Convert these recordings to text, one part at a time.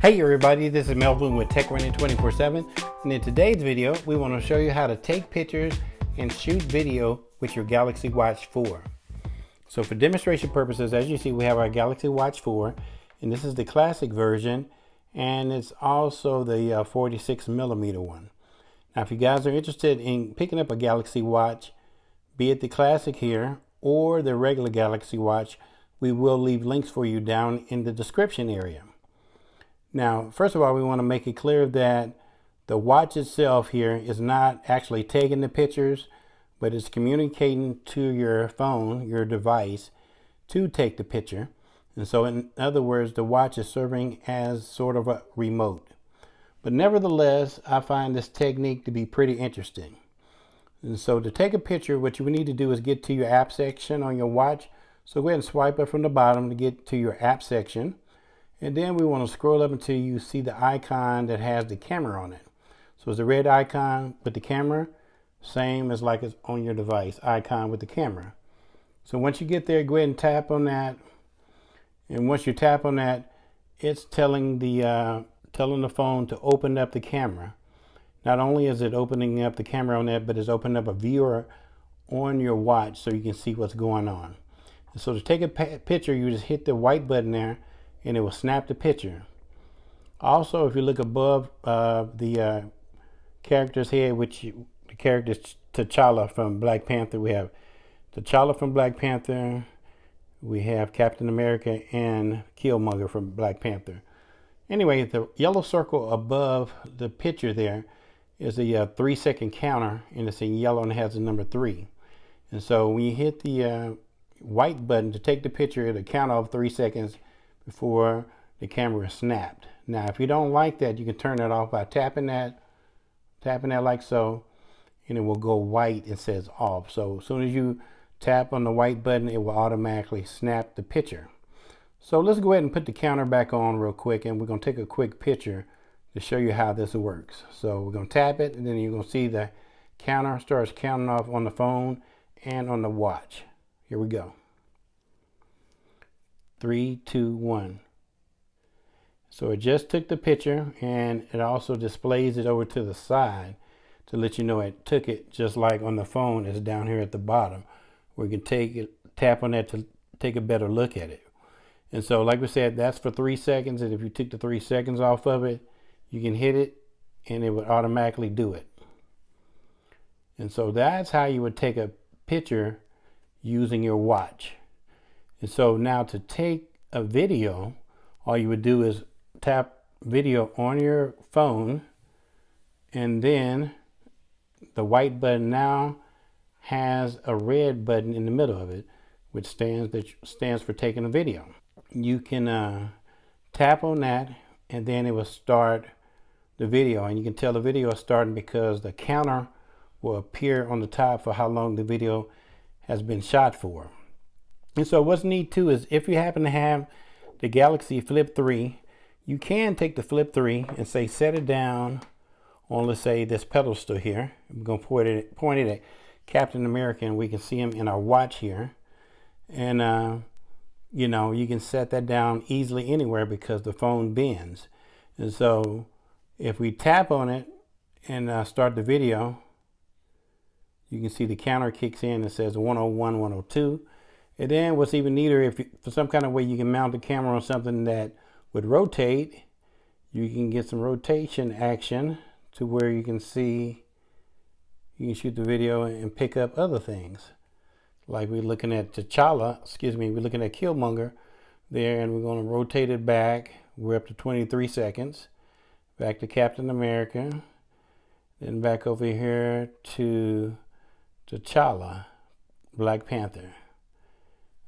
Hey everybody, this is Melvin with TechRunning 24/7, and in today's video we want to show you how to take pictures and shoot video with your Galaxy Watch 4. So for demonstration purposes, as you see, we have our Galaxy Watch 4, and this is the classic version, and it's also the 46mm one. Now if you guys are interested in picking up a Galaxy Watch, be it the classic here or the regular Galaxy Watch, we will leave links for you down in the description area. Now, first of all, we want to make it clear that the watch itself here is not actually taking the pictures, but it's communicating to your phone, your device, to take the picture. And so in other words, the watch is serving as sort of a remote. But nevertheless, I find this technique to be pretty interesting. And so to take a picture, what you need to do is get to your app section on your watch. So go ahead and swipe up from the bottom to get to your app section. And then we want to scroll up until you see the icon that has the camera on it. So it's the red icon with the camera, same as like it's on your device, icon with the camera. So once you get there, go ahead and tap on that. And once you tap on that, it's telling the phone to open up the camera. Not only is it opening up the camera on that, but it's opening up a viewer on your watch so you can see what's going on. And so to take a picture, you just hit the white button there, and it will snap the picture. Also, if you look above the character's head, the character is T'Challa from Black Panther, we have T'Challa from Black Panther, we have Captain America and Killmonger from Black Panther. Anyway, the yellow circle above the picture there is a 3-second counter, and it's in yellow and it has the number 3. And so when you hit the white button to take the picture, it'll count off 3 seconds before the camera is snapped. Now if you don't like that, you can turn it off by tapping that like so, and it will go white. It says off. So as soon as you tap on the white button, it will automatically snap the picture. So let's go ahead and put the counter back on real quick, and we're going to take a quick picture to show you how this works. So we're going to tap it, and then you're going to see the counter starts counting off on the phone and on the watch. Here we go. 3, 2, 1. So it just took the picture, and it also displays it over to the side to let you know it took it, just like on the phone. It's down here at the bottom where you can tap on that to take a better look at it. And so like we said, that's for 3 seconds, and if you took the 3 seconds off of it, you can hit it and it would automatically do it. And so that's how you would take a picture using your watch. And so now to take a video, all you would do is tap video on your phone, and then the white button now has a red button in the middle of it, which stands for taking a video. You can tap on that, and then it will start the video, and you can tell the video is starting because the counter will appear on the top for how long the video has been shot for. And so what's neat too is if you happen to have the Galaxy Flip 3, you can take the Flip 3 and say set it down on, let's say, this pedestal here. I'm going to point it at Captain America, and we can see him in our watch here. And you know, you can set that down easily anywhere because the phone bends. And so if we tap on it and start the video, you can see the counter kicks in and says 101, 102. And then what's even neater, if for some kind of way you can mount the camera on something that would rotate, you can get some rotation action to where you can see, you can shoot the video and pick up other things. Like we're looking at T'Challa, we're looking at Killmonger there, and we're going to rotate it back. We're up to 23 seconds. Back to Captain America. Then back over here to T'Challa, Black Panther.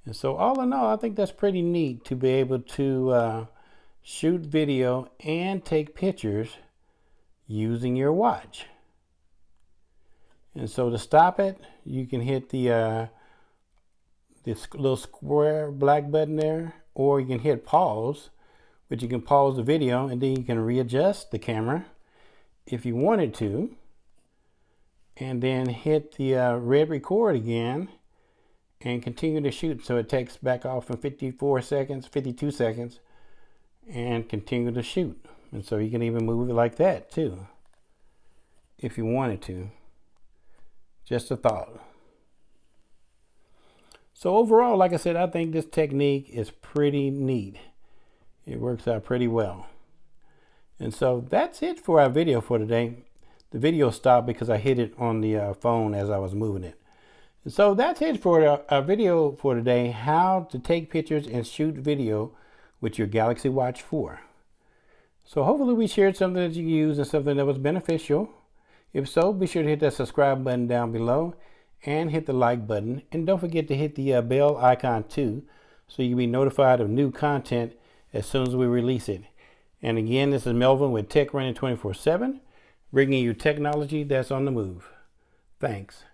And so all in all, I think that's pretty neat to be able to shoot video and take pictures using your watch. And so to stop it, you can hit the this little square black button there, or you can hit pause, which you can pause the video, and then you can readjust the camera if you wanted to, and then hit the red record again and continue to shoot. So it takes back off in 52 seconds, and continue to shoot. And so you can even move it like that too, if you wanted to. Just a thought. So overall, like I said, I think this technique is pretty neat. It works out pretty well. And so that's it for our video for today. The video stopped because I hit it on the phone as I was moving it. And so that's it for our video for today, how to take pictures and shoot video with your Galaxy Watch 4. So hopefully we shared something that you can use and something that was beneficial. If so, be sure to hit that subscribe button down below and hit the like button. And don't forget to hit the bell icon too, so you can be notified of new content as soon as we release it. And again, this is Melvin with Tech Running 24/7, bringing you technology that's on the move. Thanks.